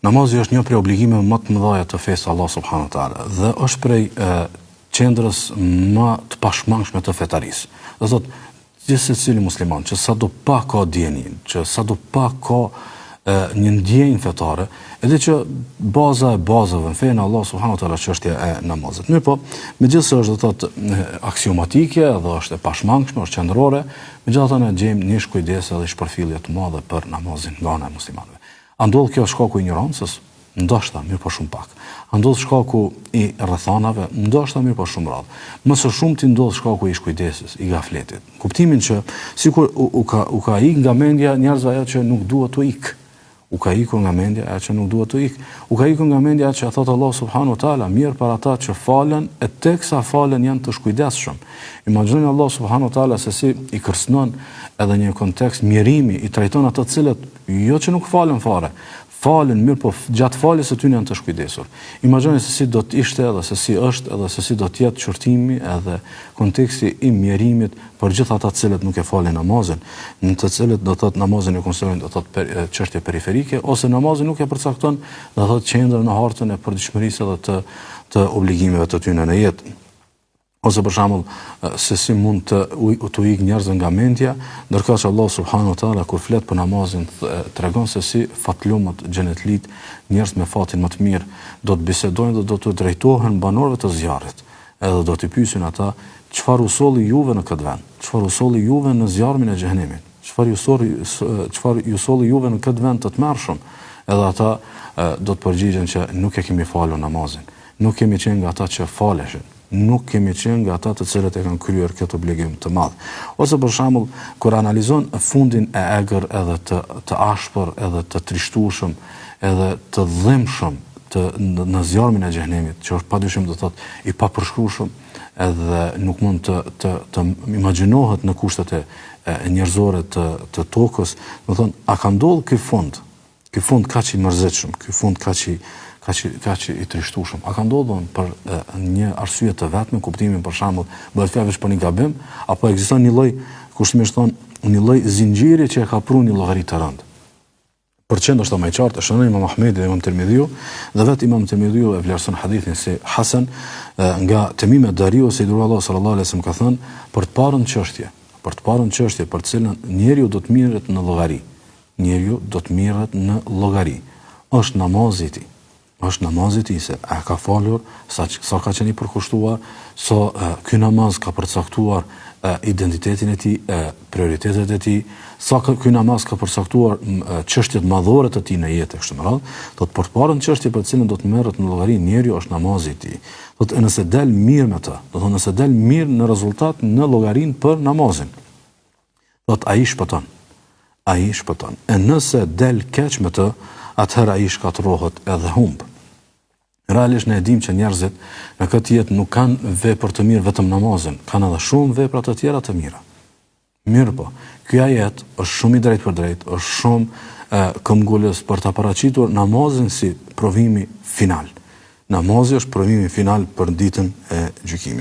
Namazi është një prej obligimeve më të mëdha të fesë Allah subhanahu wa taala dhe është prej qendrës më të pashmangshme të fetarisë. Do thotë gjithë secili musliman që sado pa ka dijenin, që sado pa ka një ndjenjë fetare, edhe që baza e bazave në fenë Allah subhanahu wa taala çështja e namazit. Mirë po, megjithëse është do thotë aksiomatike dhe është e pashmangshme, është qendrore, megjithatë ne gjejmë një kujdes dhe shpërfillje të madhe për namazin nga ana e muslimanëve. A ndodh kjo shkaku i ignorancës? Ndoshta, mirë po shumë pak. A ndodh shkaku i rrethanave? Ndoshta, mirë po shumë rrallë. Më së shumti ndodh shkaku i shkujdesës, i gafletit. Kuptimin që sikur u ka ik nga mendja njerëzve ajo që nuk duhet të ik. U ka ikur nga mendja ajo që nuk duhet të ik. U ka ikur nga mendja ajo që thot Allah subhanahu wa taala, mirë për ata që falen e teksa falen janë të shkujdesshëm. Imagjinoni Allah subhanahu wa taala se si i kërcënon edhe një kontekst mirimi, i trajton ata të cilët jo që nuk falen fare, falen mirë, po gjatë faljes së tyre janë të shkujdesur. Imagjinoni se si do të ishte edhe se si është edhe se si do të jetë çortimi edhe konteksti i mjerimit për gjithë ata të cilët nuk e falin namazin, në të cilët do thotë namazin e konsiderojnë do thotë çështje periferike ose namazin nuk e përcakton do thotë qendrën në hartën e përditshmërisë edhe të obligimeve të tyre në jetë. Ose për shembull se si mund të ik njerëzve nga mendja, ndërkohë që Allah subhanahu wa taala kur flet për namazin tregon se si fatlumët, xhenetlit, njerëz me fatin më të mirë do të bisedojnë dhe do të drejtohen banorëve të zjarrit. Edhe do t'i pyesin ata çfarë u solli juve në këtë vend? Çfarë u solli juve në zjarmin e xhenemit? Çfarë ju solli juve në këtë vend të tmerrshëm? Edhe ata do të përgjigjen që nuk e kemi falur namazin. Nuk kemi qenë nga ata që faleshin. Nuk kemi qenë nga ata të cilët e kanë kryer këtë obligim të madh. Ose për shembull, kur analizon fundin e egër edhe të ashpër, edhe të trishtueshëm, edhe të dhimbshëm në zjarmin e xhenemit, që është padyshim do thotë i papërshkrueshëm, edhe nuk mund të imagjinohet në kushtet e njerëzore të tokës, do thonë, a ka ndodhur ky fund kaq i mërzitshëm, ky fund kaq i trishtueshëm. A ka ndodhur për një arsye të vetme, kuptimin për shembull, bëhet fjalë për një gabim, apo ekziston një lloj, kushtimisht thon, një lloj zinxhiri që e ka prunë një llogari të rëndë. Për çend është më i qartë, shënon Imam Ahmedi dhe Imam Tirmidhiu, dhe vetë Imam Tirmidhiu e vlerëson hadithin si hasan nga Temim ad-Dariu se Allah sallallahu alaihi wasallam ka thënë për të parën çështje për të cilën njeriu do të mirret në llogari. Njeriu do të mirret në llogari. Është namazi i tij. Është namazi i tij se a ka falur, sa ka qenë i përkushtuar, ky namaz ka përcaktuar identitetin e tij, prioritetet e tij, sa ky namaz ka përcaktuar çështjet madhore të tij në jetë kështu me radhë. Do të përparën çështje për të cilën do të merret në llogari njeriu është namazi i tij. Do të nëse del mirë me të, do të thonë nëse del mirë në rezultat në llogarin për namazin. Do të ai shpëton. Ai shpëton. E nëse del keq me të, atëherë ai shkatërrohet edhe humb. Realisht ne e dim që njerëzit në këtë jetë nuk kanë vepër të mirë vetëm namazin, kanë edhe shumë vepra të tjera të mira. Mirë po, ky ajet është shumë i drejtë për drejtë, është shumë këmbgulës për ta paraqitur namazin si provimi final. Namazi është provimi final për ditën e gjykimit.